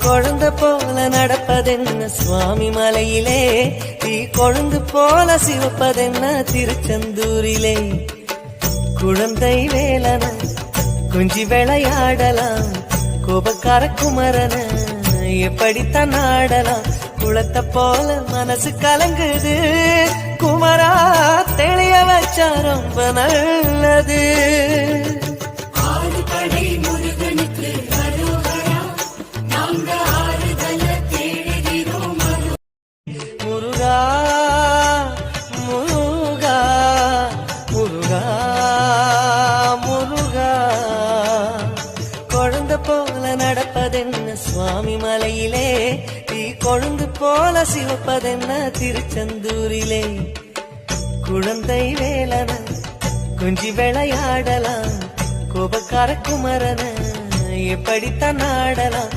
குழந்தை போல நடப்பதென்ன சுவாமி மலையிலே, தீ கொழுந்து போல சிவப்பதென்ன திருச்செந்தூரிலே. குழந்தை வேலன குஞ்சி விளையாடலாம், கோபக்கார குமரன எப்படித்தான் ஆடலாம். குளத்தை போல மனசு கலங்குது, குமரா தெளிய வச்சா ரொம்ப நல்லது. முருகா முருகா முருகா முருகா. குழந்தை போல நடப்பதென்ன சுவாமி மலையிலே, தீ கொழுந்து போல சிவப்பதென்ன திருச்செந்தூரிலே. குழந்தை வேலன குஞ்சி விளையாடலாம், கோபக்கார குமரன எப்படித்தான் ஆடலாம்.